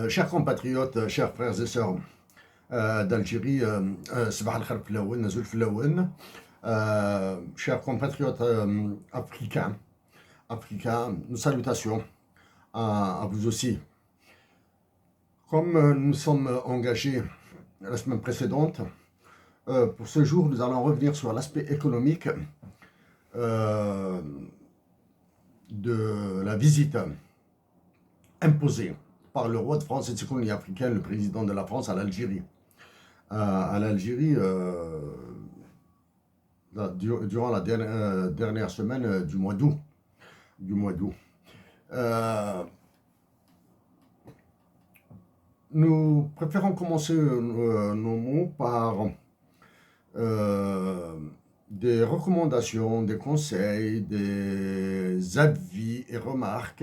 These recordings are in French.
Chers compatriotes, chers frères et sœurs d'Algérie, Sabah al-Khair Filaouen, Nazoul Filaouen, chers compatriotes africains, nos salutations à vous aussi. Comme nous sommes engagés la semaine précédente, pour ce jour, nous allons revenir sur l'aspect économique de la visite imposée par le roi de France et de ses colonies africaines, le président de la France, à l'Algérie. Durant la dernière semaine du mois d'août. Nous préférons commencer nos mots par des recommandations, des conseils, des avis et remarques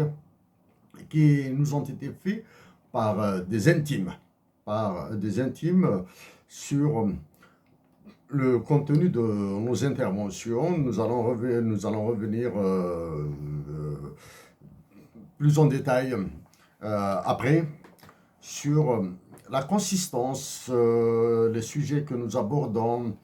qui nous ont été faits par des intimes, sur le contenu de nos interventions. Nous allons revenir plus en détail après sur la consistance, les sujets que nous abordons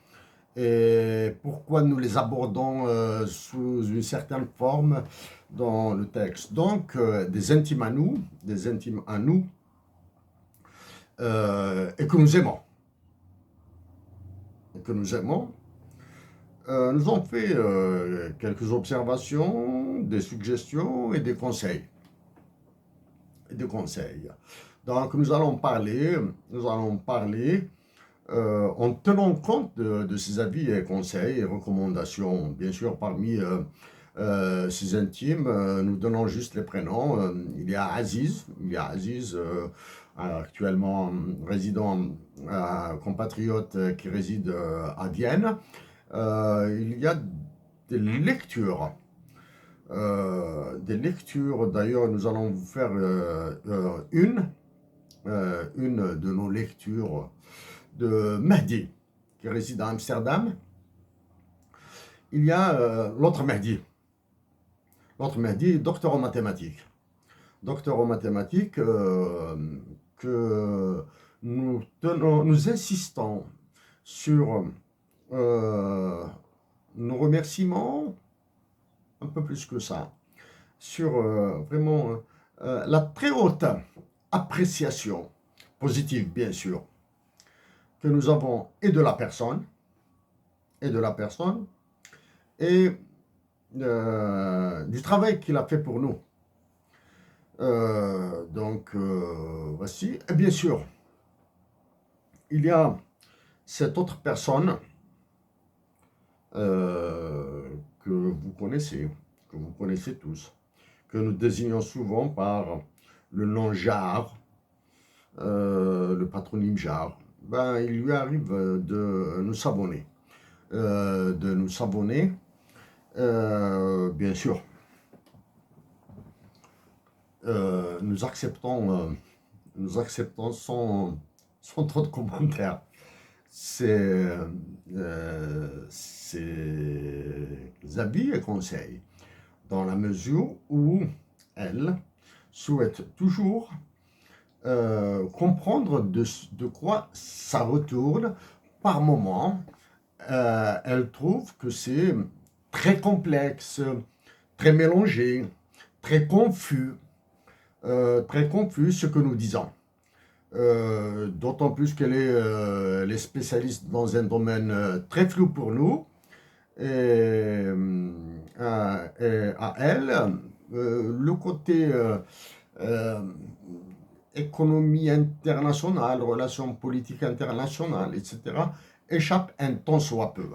et pourquoi nous les abordons sous une certaine forme dans le texte. Donc, des intimes à nous, et que nous aimons. Nous avons fait quelques observations, des suggestions et des conseils. Donc, nous allons parler en tenant compte de ces avis et conseils et recommandations. Bien sûr, parmi ces intimes, nous donnons juste les prénoms. Il y a Aziz, actuellement résident, compatriote qui réside à Vienne. Il y a des lectures. D'ailleurs, nous allons vous faire une de nos lectures de Mehdi, qui réside à Amsterdam. Il y a l'autre Mehdi, docteur en mathématiques. Que nous insistons sur nos remerciements, un peu plus que ça, sur vraiment la très haute appréciation, positive bien sûr, que nous avons et de la personne, et du travail qu'il a fait pour nous. Voici. Et bien sûr, il y a cette autre personne que vous connaissez tous, que nous désignons souvent par le nom Jar, le patronyme Jar. Il lui arrive de nous savonner. Bien sûr. Nous acceptons sans trop de commentaires ces avis et conseils, dans la mesure où elle souhaite toujours comprendre de quoi ça retourne. Par moment, elle trouve que c'est très complexe, très mélangé, très confus ce que nous disons. D'autant plus qu'elle est spécialiste dans un domaine très flou pour nous. Et à elle, le côté économie internationale, relations politiques internationales, etc., échappe un tant soit peu.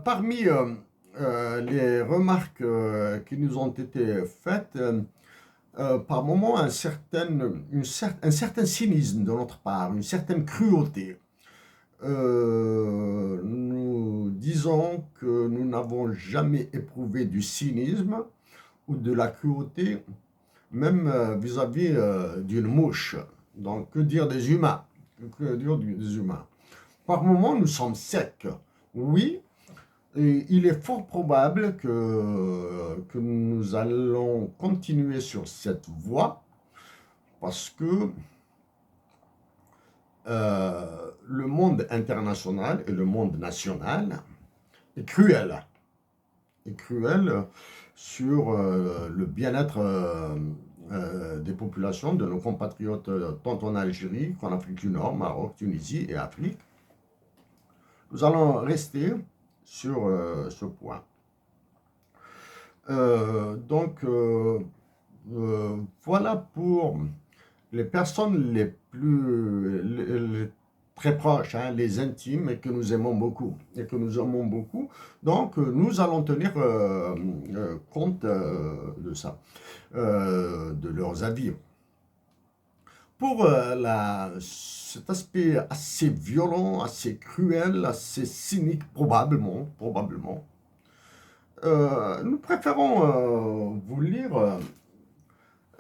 Parmi les remarques qui nous ont été faites, par moments un certain cynisme de notre part, une certaine cruauté. Nous disons que nous n'avons jamais éprouvé du cynisme ou de la cruauté, même vis-à-vis d'une mouche. Donc, que dire des humains? Par moments, nous sommes secs. Oui, Et il est fort probable que nous allons continuer sur cette voie parce que le monde international et le monde national est cruel. Est cruel sur le bien-être des populations, de nos compatriotes, tant en Algérie qu'en Afrique du Nord, Maroc, Tunisie et Afrique. Nous allons rester sur ce point. Voilà pour les personnes les plus très proches, hein, les intimes et que nous aimons beaucoup. Donc, nous allons tenir compte de ça, de leurs avis. Pour cet aspect assez violent, assez cruel, assez cynique, probablement, nous préférons vous lire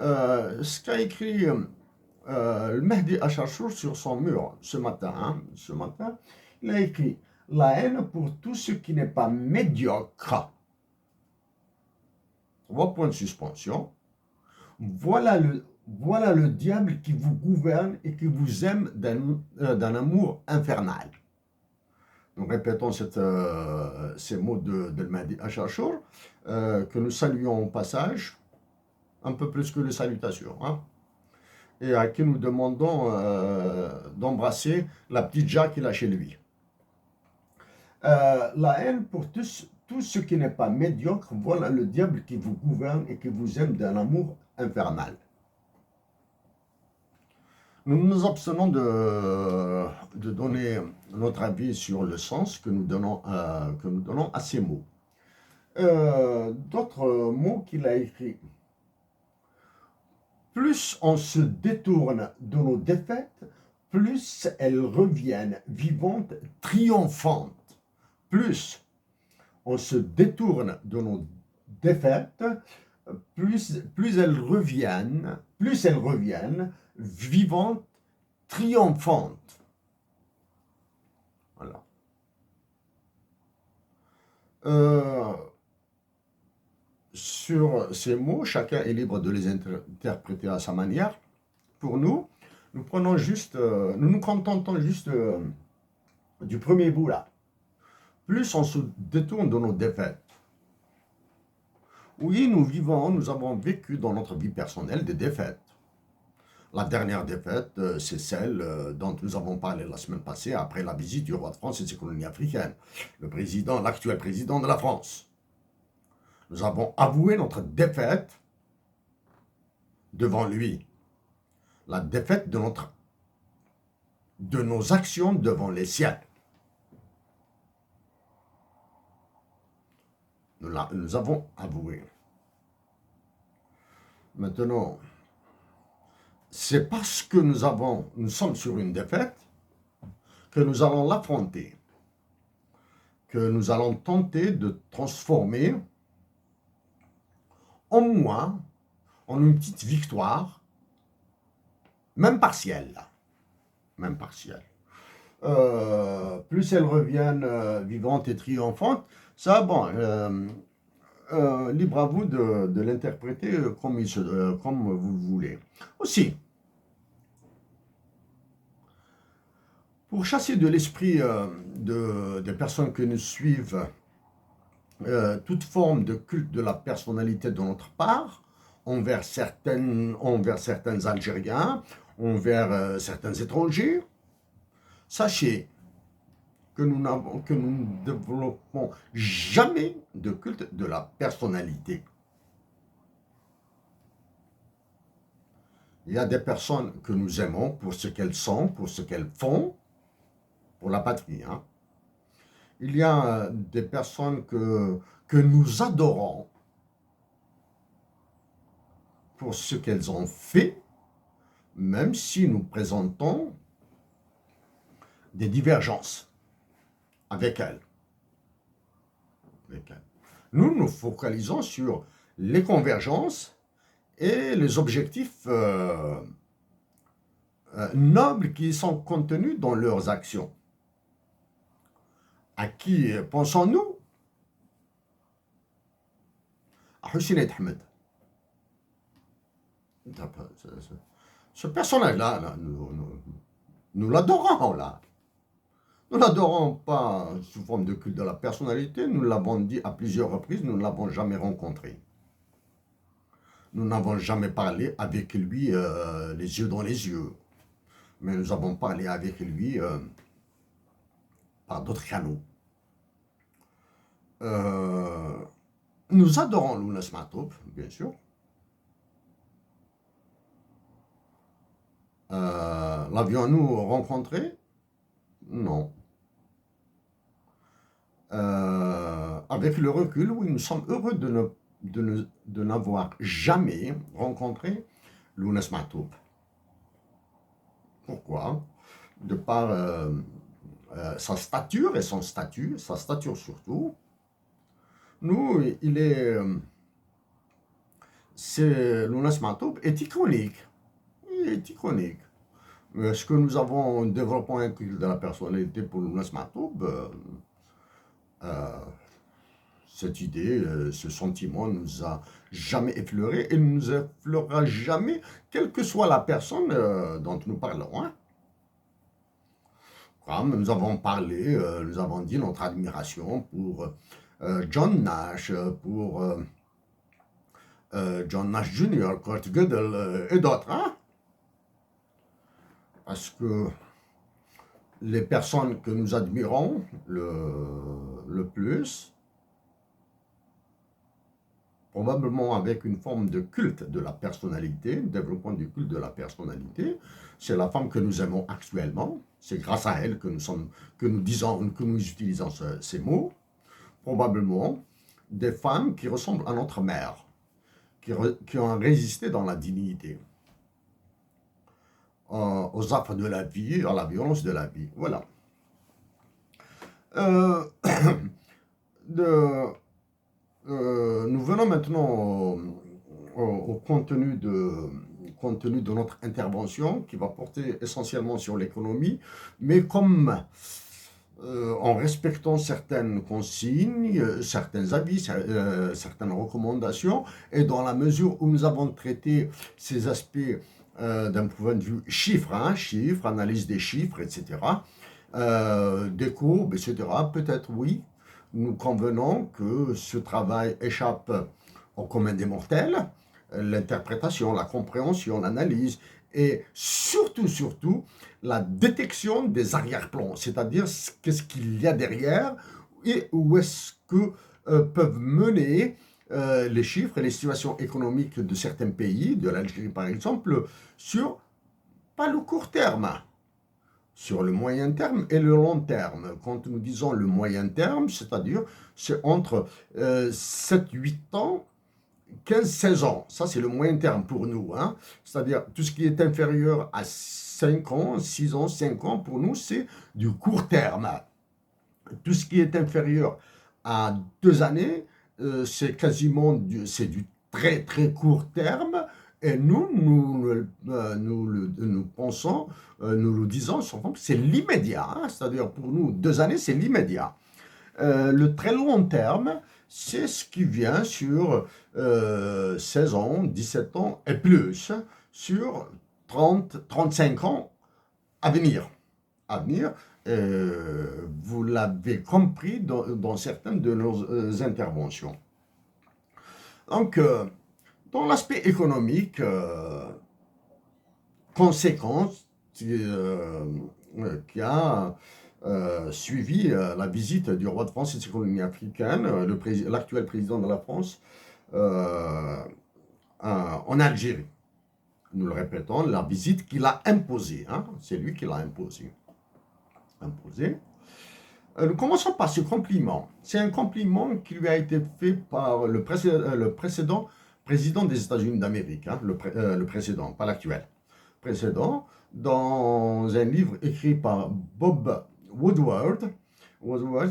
ce qu'a écrit le Mehdi Achachour sur son mur ce matin. Ce matin, il a écrit « La haine pour tout ce qui n'est pas médiocre ». Point de suspension. Voilà le diable qui vous gouverne et qui vous aime d'un amour infernal. Donc répétons ces mots de Mehdi Achachour, que nous saluons au passage, un peu plus que les salutations, hein, et à qui nous demandons d'embrasser la petite Jacques qu'il a chez lui. La haine pour tout ce qui n'est pas médiocre, voilà le diable qui vous gouverne et qui vous aime d'un amour infernal. Nous nous abstenons de donner notre avis sur le sens que nous donnons à ces mots. D'autres mots qu'il a écrits. Plus on se détourne de nos défaites, plus elles reviennent vivantes, triomphantes. Plus on se détourne de nos défaites, plus elles reviennent vivantes, triomphantes. Voilà. Sur ces mots, chacun est libre de les interpréter à sa manière. Pour nous, nous nous contentons juste du premier bout là. Plus on se détourne de nos défaites. Oui, nous avons vécu dans notre vie personnelle des défaites. La dernière défaite, c'est celle dont nous avons parlé la semaine passée après la visite du roi de France et de ses colonies africaines, l'actuel président de la France. Nous avons avoué notre défaite devant lui. La défaite de nos actions devant les siennes. Nous avons avoué. Maintenant, c'est parce que nous sommes sur une défaite que nous allons l'affronter, que nous allons tenter de transformer au moins en une petite victoire, même partielle. Plus elles reviennent vivantes et triomphantes, ça, bon, libre à vous de l'interpréter comme vous le voulez. Aussi, pour chasser de l'esprit des personnes que nous suivent toute forme de culte de la personnalité de notre part, envers certains Algériens, envers certains étrangers, sachez que nous ne développons jamais de culte de la personnalité. Il y a des personnes que nous aimons pour ce qu'elles sont, pour ce qu'elles font, pour la patrie. Hein. Il y a des personnes que nous adorons pour ce qu'elles ont fait, même si nous présentons des divergences avec elles. Nous nous focalisons sur les convergences et les objectifs nobles qui sont contenus dans leurs actions. À qui pensons-nous? Hussein Ahmed. Ce personnage-là, là, nous l'adorons, là. Nous l'adorons pas sous forme de culte de la personnalité, nous l'avons dit à plusieurs reprises, nous ne l'avons jamais rencontré. Nous n'avons jamais parlé avec lui les yeux dans les yeux. Mais nous avons parlé avec lui par d'autres canaux. Nous adorons Lounes Matoub, bien sûr. L'avions-nous rencontré? Non. Avec le recul, oui, nous sommes heureux de n'avoir jamais rencontré Lounes Matoub. Pourquoi? De par sa stature et son statut, sa stature surtout. Nous, Lounes Matoub est iconique. Il est iconique. Est-ce que nous avons développé un culte de la personnalité pour Lounes Matoub? Cette idée, ce sentiment ne nous a jamais effleuré et ne nous effleurera jamais, quelle que soit la personne dont nous parlons. Hein. Comme nous avons parlé, nous avons dit notre admiration pour John Nash, pour John Nash Jr., Kurt Gödel et d'autres. Hein. Parce que les personnes que nous admirons le plus, probablement avec une forme de culte de la personnalité, développement du culte de la personnalité, c'est la femme que nous aimons actuellement. C'est grâce à elle que nous utilisons ces mots. Probablement des femmes qui ressemblent à notre mère, qui ont résisté dans la dignité, aux affres de la vie, à la violence de la vie. Voilà. Nous venons maintenant au contenu de notre intervention qui va porter essentiellement sur l'économie, mais comme en respectant certaines consignes, certains avis, certaines recommandations, et dans la mesure où nous avons traité ces aspects d'un point de vue chiffres, analyse des chiffres, etc., des courbes, etc., peut-être oui, nous convenons que ce travail échappe au commun des mortels, l'interprétation, la compréhension, l'analyse, et surtout, la détection des arrière-plans, c'est-à-dire qu'est-ce qu'il y a derrière et où est-ce que peuvent mener les chiffres et les situations économiques de certains pays, de l'Algérie par exemple, sur pas le court terme, sur le moyen terme et le long terme. Quand nous disons le moyen terme, c'est-à-dire c'est entre 7-8 ans, 15-16 ans. Ça, c'est le moyen terme pour nous. Hein? C'est-à-dire tout ce qui est inférieur à 5 ans, 6 ans, 5 ans, pour nous, c'est du court terme. Tout ce qui est inférieur à 2 années, c'est quasiment du très très court terme. Et nous pensons, nous le disons, c'est l'immédiat. Hein? C'est-à-dire pour nous, 2 années, c'est l'immédiat. Le très long terme, c'est ce qui vient sur 16 ans, 17 ans et plus, sur 30, 35 ans à venir. Vous l'avez compris dans certaines de nos interventions. Donc, dans l'aspect économique, conséquence qui a suivi la visite du roi de France et de ses colonies africaines, l'actuel président de la France, en Algérie. Nous le répétons, la visite qu'il a imposée, hein, c'est lui qui l'a imposée. Nous commençons par ce compliment. C'est un compliment qui lui a été fait par le précédent président des États-Unis d'Amérique, hein, le précédent, pas l'actuel. Précédent, dans un livre écrit par Bob Woodward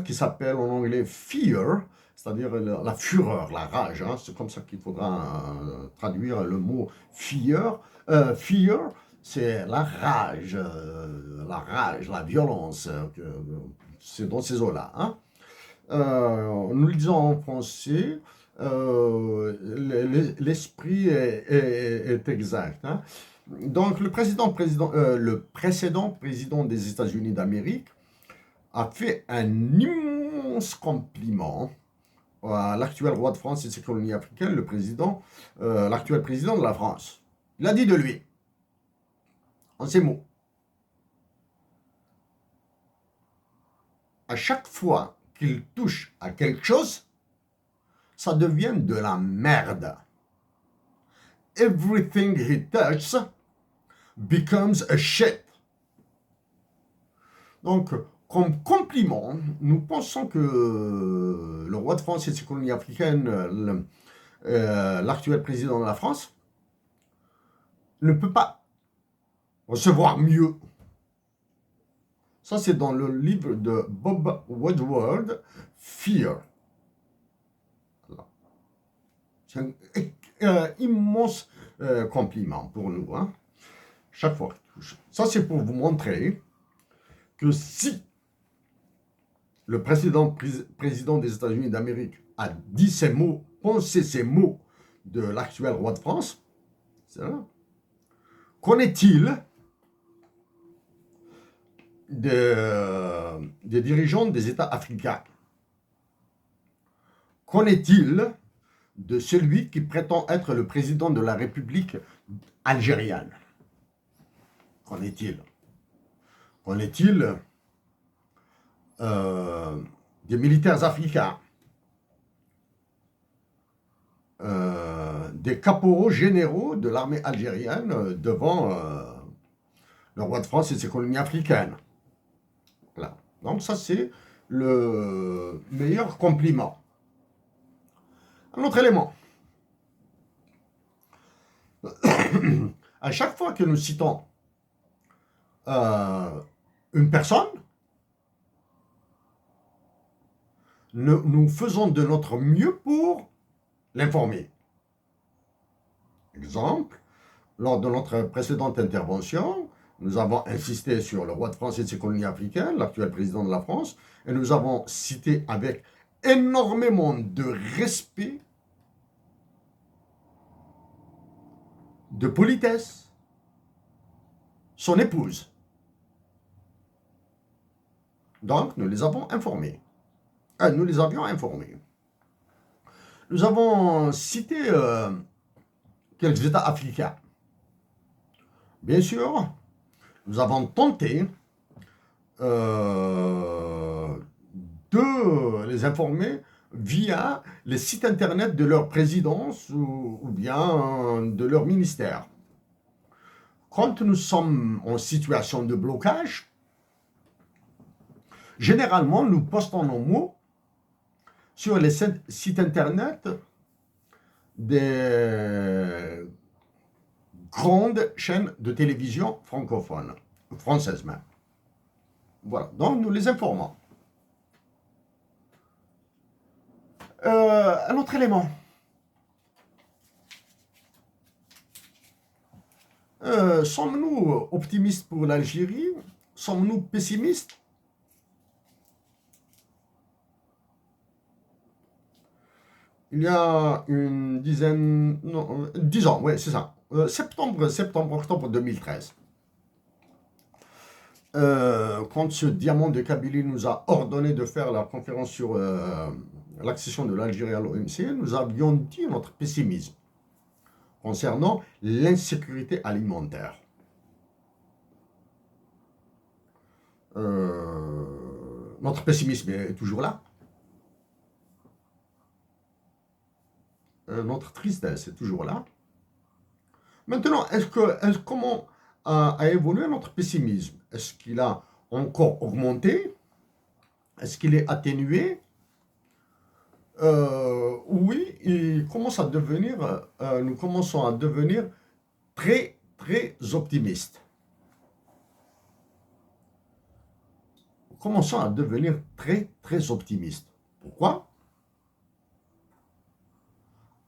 qui s'appelle en anglais Fear, c'est-à-dire la fureur, la rage. Hein, c'est comme ça qu'il faudra traduire le mot fear. Fear, c'est la rage, la violence. C'est dans ces eaux-là. Hein. Nous le disons en français, l'esprit est exact. Hein. Donc, le précédent président des États-Unis d'Amérique a fait un immense compliment à l'actuel roi de France et de ses colonies africaines, l'actuel président de la France. Il a dit de lui, en ces mots, à chaque fois qu'il touche à quelque chose, ça devient de la merde. Everything he touches becomes a shit. Donc, comme compliment, nous pensons que le roi de France et de ses colonies africaines, l'actuel président de la France, ne peut pas recevoir mieux. Ça, c'est dans le livre de Bob Woodward, Fear. C'est un immense compliment pour nous. Hein. Chaque fois. Ça, c'est pour vous montrer que si le président des États-Unis d'Amérique a dit ces mots, pensé ces mots de l'actuel roi de France, qu'en est-il des dirigeants des États africains? Qu'en est-il de celui qui prétend être le président de la République algérienne? Qu'en est-il? Qu'en est-il des militaires africains, des caporaux généraux de l'armée algérienne devant le roi de France et ses colonies africaines? Là. Donc ça, c'est le meilleur compliment. Un autre élément. À chaque fois que nous citons une personne, nous faisons de notre mieux pour l'informer. Exemple, lors de notre précédente intervention, nous avons insisté sur le roi de France et de ses colonies africaines, l'actuel président de la France, et nous avons cité avec énormément de respect, de politesse, son épouse. Donc, nous les avons informés. Nous les avions informés. Nous avons cité quelques États africains. Bien sûr, nous avons tenté de les informer via les sites internet de leur présidence ou bien de leur ministère. Quand nous sommes en situation de blocage, généralement, nous postons nos mots sur les sites internet des grandes chaînes de télévision francophones, françaises même. Voilà, donc nous les informons. Un autre élément. Sommes-nous optimistes pour l'Algérie? Sommes-nous pessimistes? Il y a une dizaine, non, 10 ans, oui, c'est ça. Octobre 2013. Quand ce diamant de Kabylie nous a ordonné de faire la conférence sur l'accession de l'Algérie à l'OMC, nous avions dit notre pessimisme concernant l'insécurité alimentaire. Notre pessimisme est toujours là. Notre tristesse est toujours là. Maintenant, comment a évolué notre pessimisme? Est-ce qu'il a encore augmenté? Est-ce qu'il est atténué? Oui, nous commençons à devenir très, très optimistes. Nous commençons à devenir très, très optimistes. Pourquoi?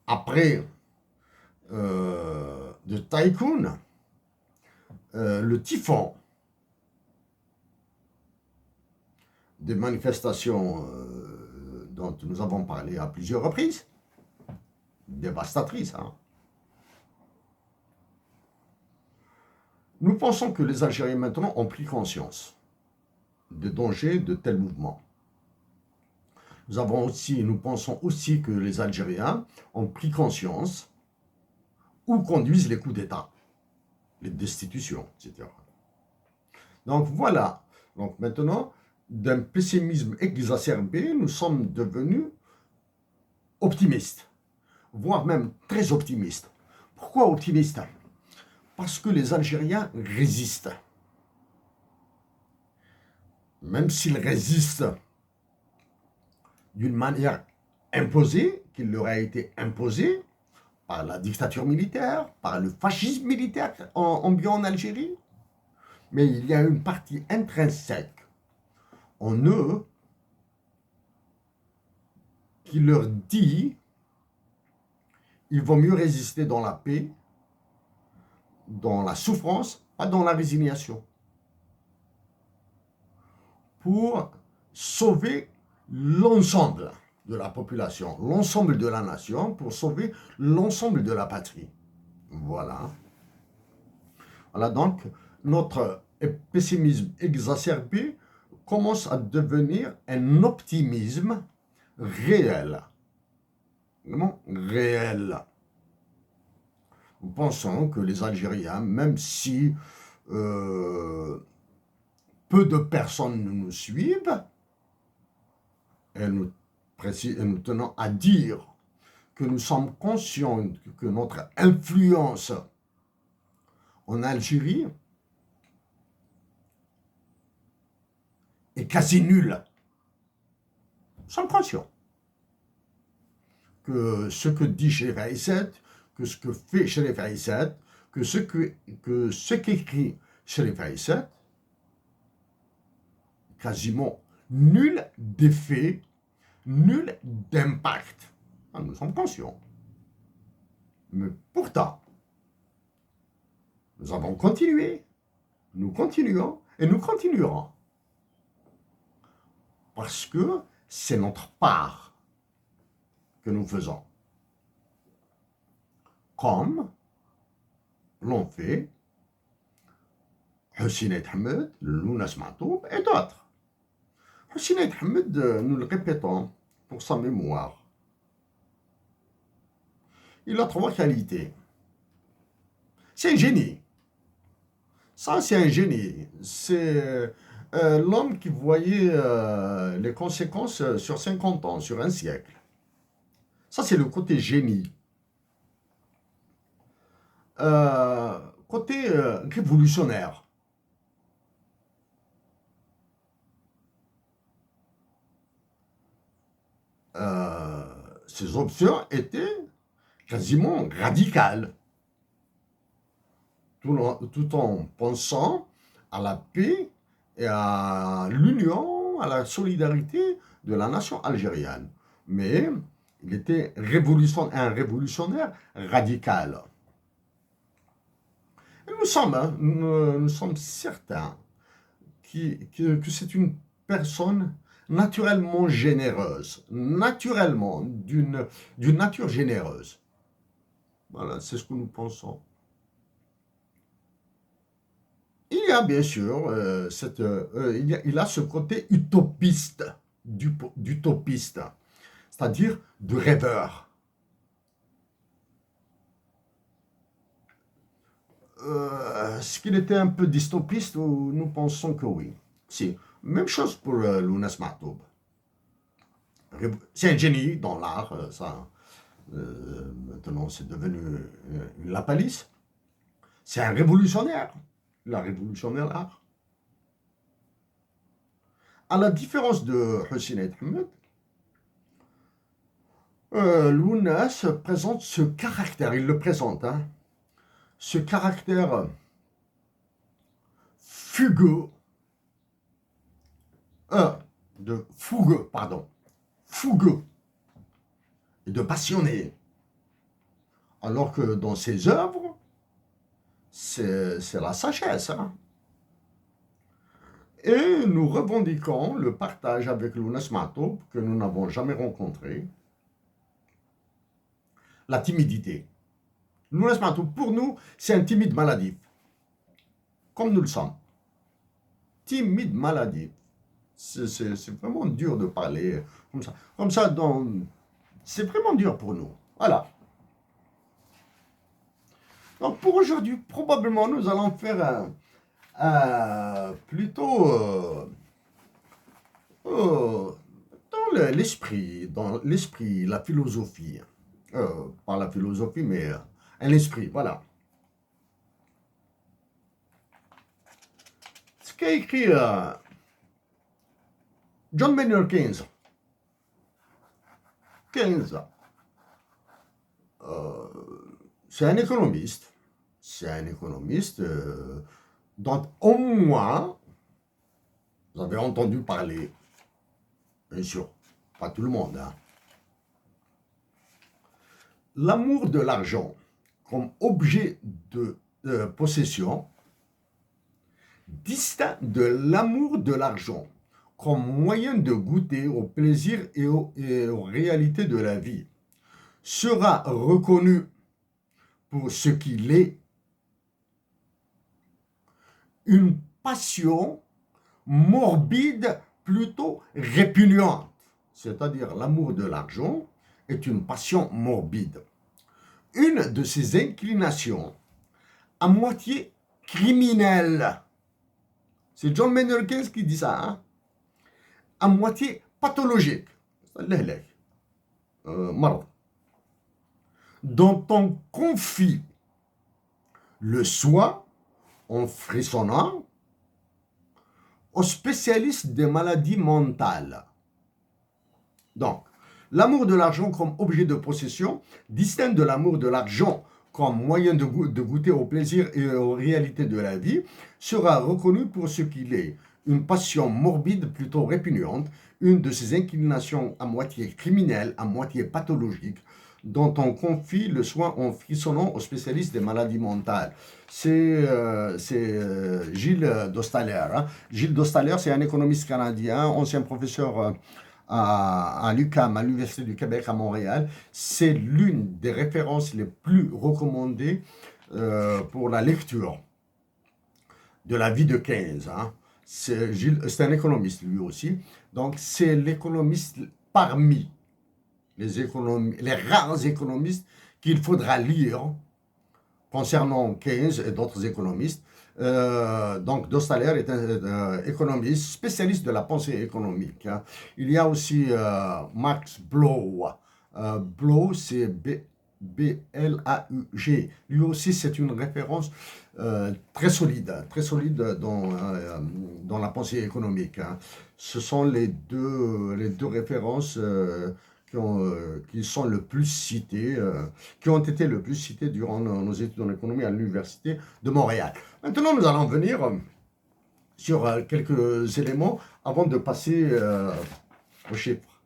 Après de Typhoon, le typhon, des manifestations dont nous avons parlé à plusieurs reprises, dévastatrice. Hein. Nous pensons que les Algériens maintenant ont pris conscience des dangers de tels mouvements. Nous pensons aussi que les Algériens ont pris conscience où conduisent les coups d'État, les destitutions, etc. Donc voilà. Donc maintenant, d'un pessimisme exacerbé, nous sommes devenus optimistes, voire même très optimistes. Pourquoi optimistes? Parce que les Algériens résistent. Même s'ils résistent d'une manière imposée, qui leur a été imposée par la dictature militaire, par le fascisme militaire ambiant en Algérie, mais il y a une partie intrinsèque en eux qui leur dit il vaut mieux résister dans la paix, dans la souffrance, pas dans la résignation, pour sauver l'ensemble de la population, l'ensemble de la nation, pour sauver l'ensemble de la patrie. Voilà. Voilà donc, notre pessimisme exacerbé commence à devenir un optimisme réel. Vraiment réel. Nous pensons que les Algériens, même si peu de personnes nous suivent, et nous tenons à dire que nous sommes conscients que notre influence en Algérie est quasi nulle. Nous sommes conscients que ce que dit Chérif Aïssat, que ce que fait Chérif Aïssat, que ce qu'écrit Chérif Aïssat, quasiment nul d'effet, nul d'impact. Nous sommes conscients. Mais pourtant, nous avons continué, nous continuons et nous continuerons. Parce que c'est notre part que nous faisons. Comme l'ont fait Hussein Ahmed, Lounas Matoub et d'autres. Hussein Ahmed, nous le répétons pour sa mémoire, il a 3 qualités. C'est un génie. Ça, c'est un génie. C'est l'homme qui voyait les conséquences sur 50 ans, sur un siècle. Ça, c'est le côté génie. Côté révolutionnaire. Ses options étaient quasiment radicales, tout en pensant à la paix et à l'union, à la solidarité de la nation algérienne. Mais il était un révolutionnaire radical. Et nous sommes certains que c'est une personne naturellement généreuse, naturellement, d'une nature généreuse. Voilà, c'est ce que nous pensons. Il y a bien sûr, il a ce côté utopiste, d'utopiste, c'est-à-dire de rêveur. Est-ce qu'il était un peu dystopiste ou nous pensons que oui? Si. Même chose pour Lounas Matoub. C'est un génie dans l'art, ça. Maintenant, c'est devenu une lapalisse. C'est un révolutionnaire. Il a révolutionné l'art. À la différence de Hussein Ahmed, Lounas présente ce caractère, il le présente, hein, ce caractère fougueux, fougueux et de passionné. Alors que dans ses œuvres, c'est la sagesse. Hein. Et nous revendiquons le partage avec Lounas Matoub, que nous n'avons jamais rencontré, la timidité. Nous, pour nous, c'est un timide maladif, comme nous le sommes. Timide maladif. C'est vraiment dur de parler comme ça. Comme ça, c'est vraiment dur pour nous. Voilà. Donc pour aujourd'hui, probablement, nous allons faire plutôt dans l'esprit, la philosophie. Pas la philosophie, mais un esprit, voilà. Ce qu'a écrit John Maynard Keynes. Keynes, c'est un économiste. C'est un économiste dont au moins, vous avez entendu parler, bien sûr, pas tout le monde. Hein. L'amour de l'argent comme objet de possession, distinct de l'amour de l'argent comme moyen de goûter au plaisir et aux réalités de la vie, sera reconnu pour ce qu'il est, une passion morbide plutôt répugnante. C'est-à-dire l'amour de l'argent est une passion morbide. Une de ses inclinations à moitié criminelle. C'est John Maynard Keynes qui dit ça, hein? À moitié pathologique. Dont on confie le soi en frissonnant aux spécialistes des maladies mentales. Donc, l'amour de l'argent comme objet de possession, distinct de l'amour de l'argent comme moyen de goûter au plaisir et aux réalités de la vie, sera reconnu pour ce qu'il est, une passion morbide plutôt répugnante, une de ces inclinations à moitié criminelles, à moitié pathologiques, dont on confie le soin en frissonnant aux spécialistes des maladies mentales. C'est Gilles Dostahler. Hein. Gilles Dostahler, c'est un économiste canadien, ancien professeur à l'UQAM, à l'Université du Québec à Montréal. C'est l'une des références les plus recommandées pour la lecture de la vie de Keynes. Hein. C'est un économiste lui aussi. Donc c'est l'économiste parmi les rares économistes qu'il faudra lire concernant Keynes et d'autres économistes. Donc Dostahler est un économiste spécialiste de la pensée économique. Hein. Il y a aussi Max Bloch. Bloch, c'est B-L-A-U-G. Lui aussi, c'est une référence très solide dans la pensée économique. Hein. Ce sont les deux références qui sont le plus cités, qui ont été le plus cités durant nos études en économie à l'Université de Montréal. Maintenant, nous allons venir sur quelques éléments avant de passer aux chiffres.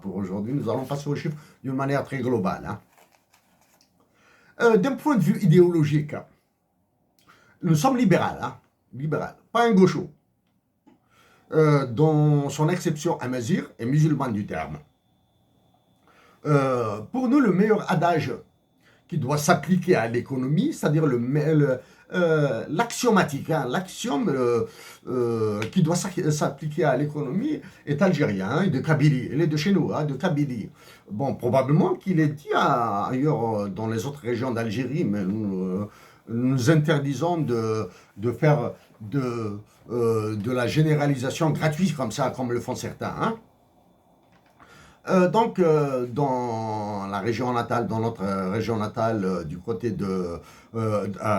Pour aujourd'hui, nous allons passer aux chiffres d'une manière très globale. Hein. D'un point de vue idéologique, nous sommes libéral, pas un gaucho. Dont son exception à Mazir est musulmane du terme. Pour nous, le meilleur adage qui doit s'appliquer à l'économie, c'est-à-dire l'axiomatique, hein, l'axiome qui doit s'appliquer à l'économie est algérien et de Kabylie. Il est de chez nous, hein, de Kabylie. Bon, probablement qu'il est dit ailleurs dans les autres régions d'Algérie, mais nous interdisons de faire de la généralisation gratuite comme ça, comme le font certains. Hein. Donc, dans la région natale, dans notre région natale, du côté de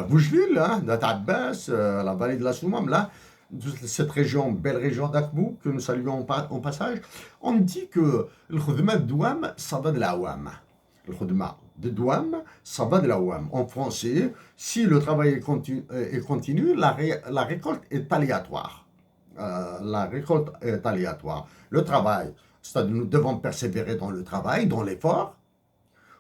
Boujlil, hein, d'Atabbas, la vallée de la Soumam, là, cette région, belle région d'Akbou, que nous saluons au passage, on dit que le khudma de douam, ça va de la ouam. Le khudma de douam, ça va de la ouam. En français, si le travail est continu, la récolte est aléatoire. La récolte est aléatoire. Le travail, c'est-à-dire nous devons persévérer dans le travail, dans l'effort.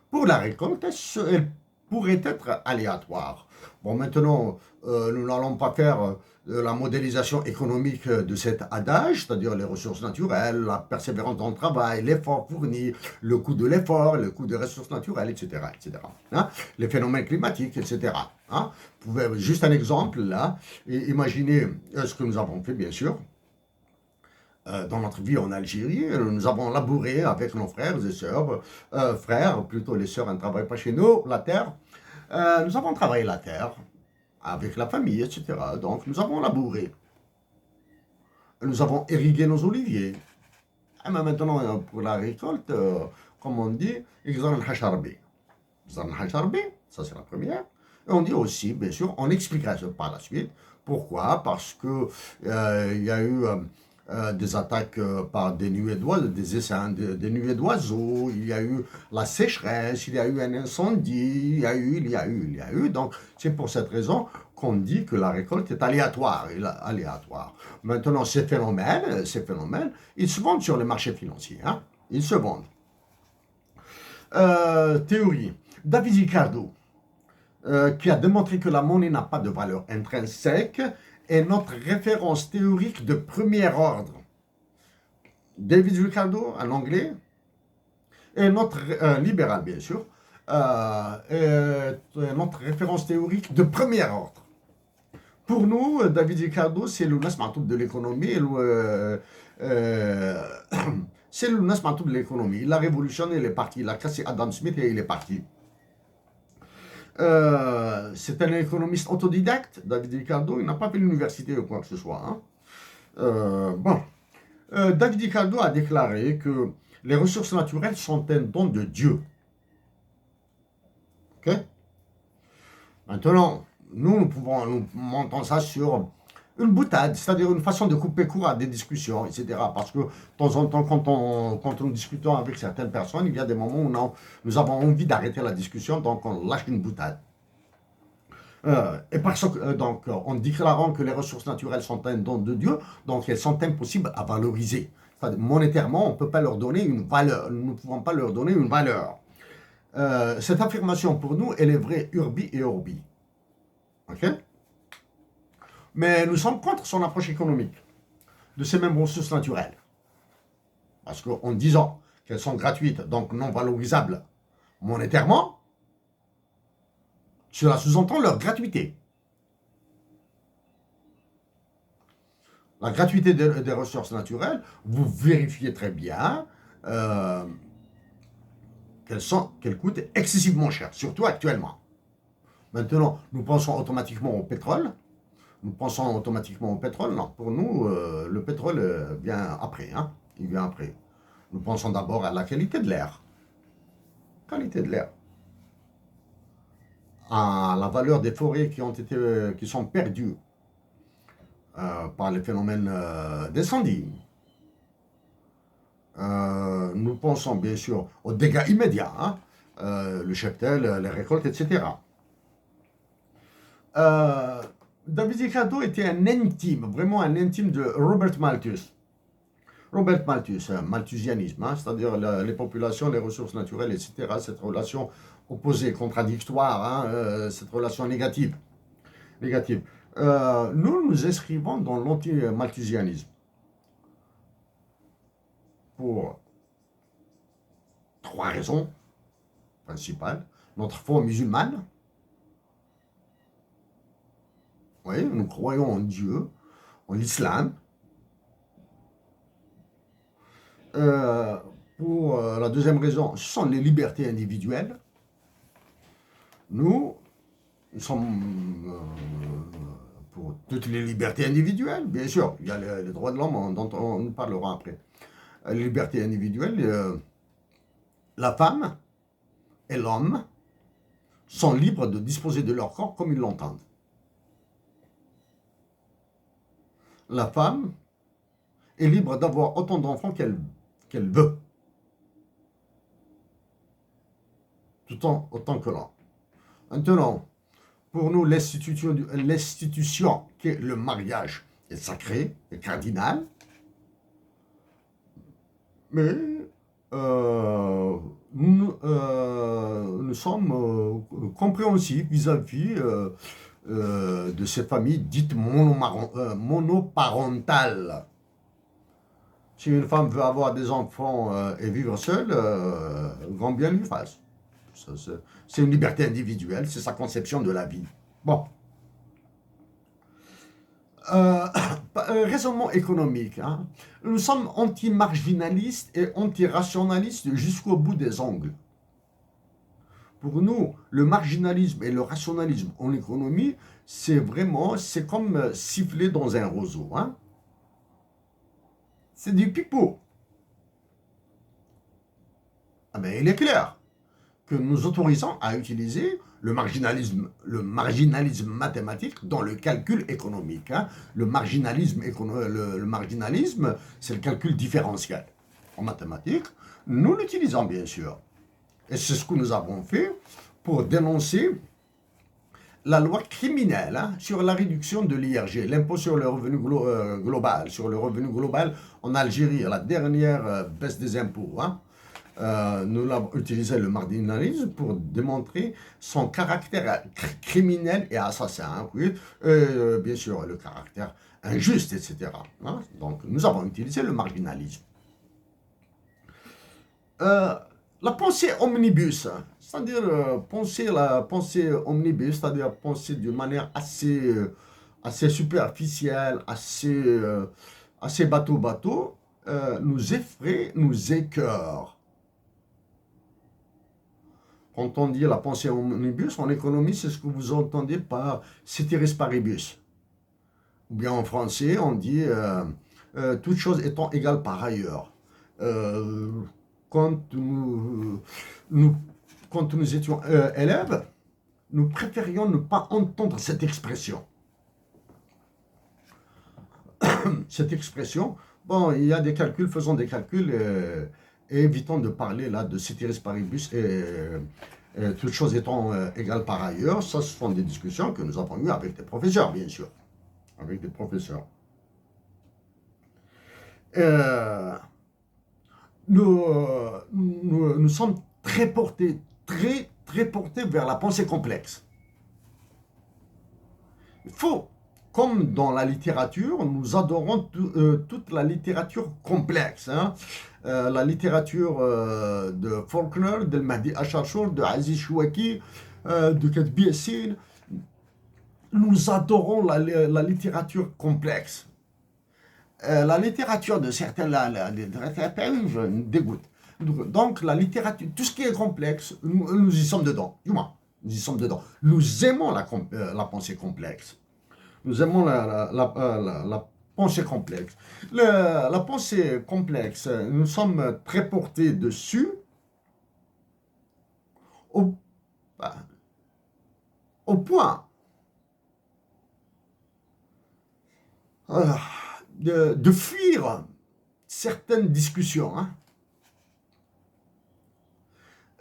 Pour la récolte, elle pourrait être aléatoire. Bon, maintenant, nous n'allons pas faire la modélisation économique de cet adage, c'est-à-dire les ressources naturelles, la persévérance dans le travail, l'effort fourni, le coût de l'effort, le coût des ressources naturelles, etc. etc. Hein, les phénomènes climatiques, etc. Hein. Vous pouvez, juste un exemple, là, imaginez ce que nous avons fait, bien sûr. Dans notre vie en Algérie, nous avons labouré avec nos frères et sœurs, frères, plutôt les sœurs, elles ne travaillent pas chez nous, la terre. Nous avons travaillé la terre avec la famille, etc. Donc nous avons labouré, nous avons irrigué nos oliviers. Et maintenant, pour la récolte, comme on dit, ça c'est la première. Et on dit aussi, bien sûr, on expliquera ça par la suite. Pourquoi? Parce que il y a eu des attaques par des nuées d'oiseaux, des essaims, des nuées d'oiseaux, il y a eu la sécheresse, il y a eu un incendie, il y a eu. Donc, c'est pour cette raison qu'on dit que la récolte est aléatoire. Aléatoire. Maintenant, ces phénomènes, ils se vendent sur les marchés financiers. Hein? Ils se vendent. Théorie. David Ricardo, qui a démontré que la monnaie n'a pas de valeur intrinsèque, est notre référence théorique de premier ordre. David Ricardo, en anglais, est notre libéral, bien sûr, est notre référence théorique de premier ordre. Pour nous, David Ricardo, c'est le nasmatoub de l'économie. C'est le nasmatoub de l'économie. Il a révolutionné les partis. Il a cassé Adam Smith et il est parti. C'est un économiste autodidacte, David Ricardo. Il n'a pas fait l'université ou quoi que ce soit. Hein. David Ricardo a déclaré que les ressources naturelles sont un don de Dieu. Ok? Maintenant, nous montons ça sur une boutade, c'est-à-dire une façon de couper court à des discussions, etc. Parce que de temps en temps, quand nous discutons avec certaines personnes, il y a des moments où nous avons envie d'arrêter la discussion, donc on lâche une boutade. Donc, en déclarant que les ressources naturelles sont un don de Dieu, donc elles sont impossibles à valoriser. Monétairement, on ne peut pas leur donner une valeur. Nous ne pouvons pas leur donner une valeur. Cette affirmation, pour nous, elle est vraie urbi et orbi. Ok? Mais nous sommes contre son approche économique de ces mêmes ressources naturelles. Parce qu'en disant qu'elles sont gratuites, donc non valorisables monétairement, cela sous-entend leur gratuité. La gratuité des ressources naturelles, vous vérifiez très bien qu'elles coûtent excessivement cher, surtout actuellement. Maintenant, nous pensons automatiquement au pétrole. Non, pour nous, le pétrole vient après. Hein? Il vient après. Nous pensons d'abord à la qualité de l'air. À la valeur des forêts qui sont perdues par les phénomènes d'incendie. Nous pensons bien sûr aux dégâts immédiats, hein, le cheptel, les récoltes, etc. David Ricardo était un intime, vraiment un intime de Robert Malthus. Robert Malthus, malthusianisme, hein, c'est-à-dire les populations, les ressources naturelles, etc. Cette relation opposée, contradictoire, hein, cette relation négative. Nous nous inscrivons dans l'anti-malthusianisme pour 3 raisons principales. Notre foi musulmane. Oui, nous croyons en Dieu, en l'islam. Pour la deuxième raison, ce sont les libertés individuelles. Nous sommes pour toutes les libertés individuelles, bien sûr. Il y a les droits de l'homme dont on parlera après. Les libertés individuelles, la femme et l'homme sont libres de disposer de leur corps comme ils l'entendent. La femme est libre d'avoir autant d'enfants qu'elle veut, autant que l'homme. Maintenant, pour nous, l'institution qui est le mariage est sacrée, est cardinale, mais nous sommes compréhensifs vis-à-vis de ces familles dites monoparentales. Si une femme veut avoir des enfants et vivre seule, grand bien lui fasse. C'est une liberté individuelle, c'est sa conception de la vie. Bon. Euh, Raisonnement économique. Hein. Nous sommes anti-marginalistes et anti-rationalistes jusqu'au bout des ongles. Pour nous, le marginalisme et le rationalisme en économie, c'est comme siffler dans un roseau. Hein. C'est du pipeau. Ah ben, il est clair que nous autorisons à utiliser le marginalisme mathématique dans le calcul économique. Hein. Le marginalisme, c'est le calcul différentiel en mathématiques. Nous l'utilisons bien sûr. Et c'est ce que nous avons fait pour dénoncer la loi criminelle sur la réduction de l'IRG, l'impôt sur le revenu global, sur le revenu global en Algérie, la dernière baisse des impôts. Hein. Nous avons utilisé le marginalisme pour démontrer son caractère criminel et assassin, hein, oui, bien sûr le caractère injuste, etc. Hein. Donc nous avons utilisé le marginalisme. La pensée omnibus, c'est-à-dire la pensée omnibus, c'est-à-dire penser d'une manière assez superficielle, assez bateau, nous effraie, nous écœure. Quand on dit la pensée omnibus, en économie, c'est ce que vous entendez par ceteris paribus. Ou bien en français, on dit toute chose étant égale par ailleurs. Quand nous étions élèves, nous préférions ne pas entendre cette expression. Cette expression, bon, il y a des calculs, faisons des calculs et évitons de parler là de ceteris paribus et toutes choses étant égales par ailleurs. Ça, ce sont des discussions que nous avons eues avec des professeurs, bien sûr. Avec des professeurs. Nous sommes très portés vers la pensée complexe. Il faut, comme dans la littérature, nous adorons toute la littérature complexe. Hein. La littérature de Faulkner, de Mahdi Acharchour, de Aziz Chouaki, de Katbi Essine. Nous adorons la littérature complexe. La littérature de certains, me dégoûte. Donc, la littérature, tout ce qui est complexe, nous y sommes dedans. Du moins, nous y sommes dedans. Nous aimons la pensée complexe. Nous aimons la pensée complexe. La pensée complexe, nous sommes très portés dessus au point de fuir certaines discussions. Hein.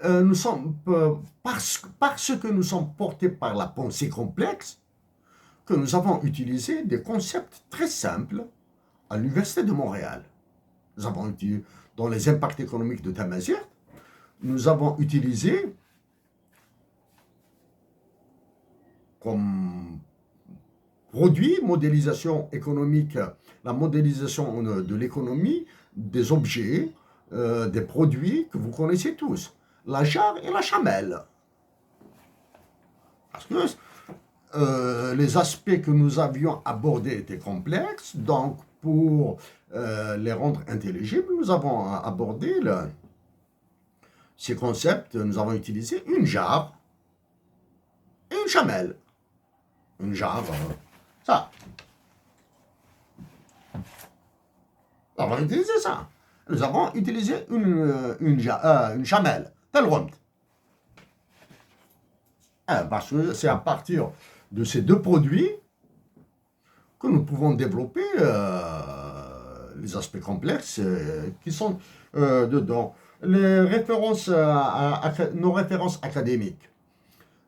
Nous sommes, parce que nous sommes portés par la pensée complexe, que nous avons utilisé des concepts très simples à l'Université de Montréal. Nous avons utilisé, dans les impacts économiques de Tamazight, nous avons utilisé comme produit, modélisation économique, la modélisation de l'économie, des objets, des produits que vous connaissez tous. La jarre et la chamelle. Parce que les aspects que nous avions abordés étaient complexes, donc pour les rendre intelligibles, nous avons abordé ces concepts, nous avons utilisé une jarre et une chamelle. Une jarre, ça. Nous avons utilisé ça. Nous avons utilisé une chamelle. Tel rond. Parce que c'est à partir de ces deux produits que nous pouvons développer les aspects complexes qui sont dedans. Nos références académiques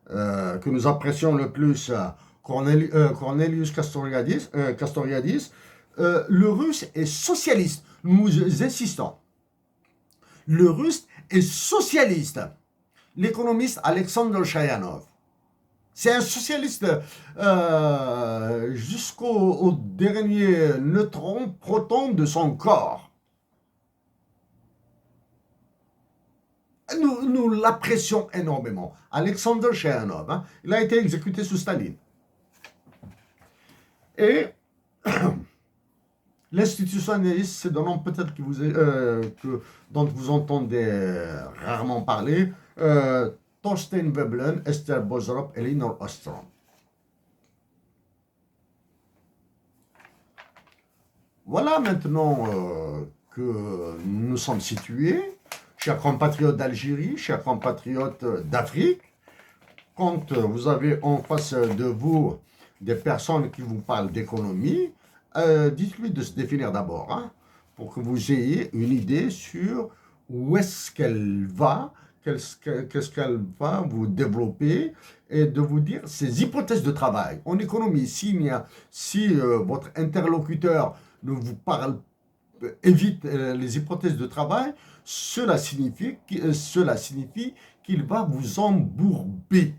que nous apprécions le plus, Cornelius Castoriadis, le russe est socialiste. Nous insistons. Le russe et socialiste, l'économiste Alexander Chayanov. C'est un socialiste jusqu'au dernier neutron, proton de son corps. Nous l'apprécions énormément. Alexander Chayanov, hein, il a été exécuté sous Staline. Et l'institutionnaliste, c'est un nom peut-être dont vous entendez rarement parler, Thorstein Veblen, Esther Boserup, Elinor Ostrom. Voilà maintenant que nous sommes situés, chers compatriotes d'Algérie, chers compatriotes d'Afrique. Quand vous avez en face de vous des personnes qui vous parlent d'économie, dites-lui de se définir d'abord, hein, pour que vous ayez une idée sur où est-ce qu'elle va, qu'est-ce qu'elle va vous développer, et de vous dire ses hypothèses de travail. En économie, si votre interlocuteur ne vous parle, évite les hypothèses de travail, cela signifie qu'il va vous embourber.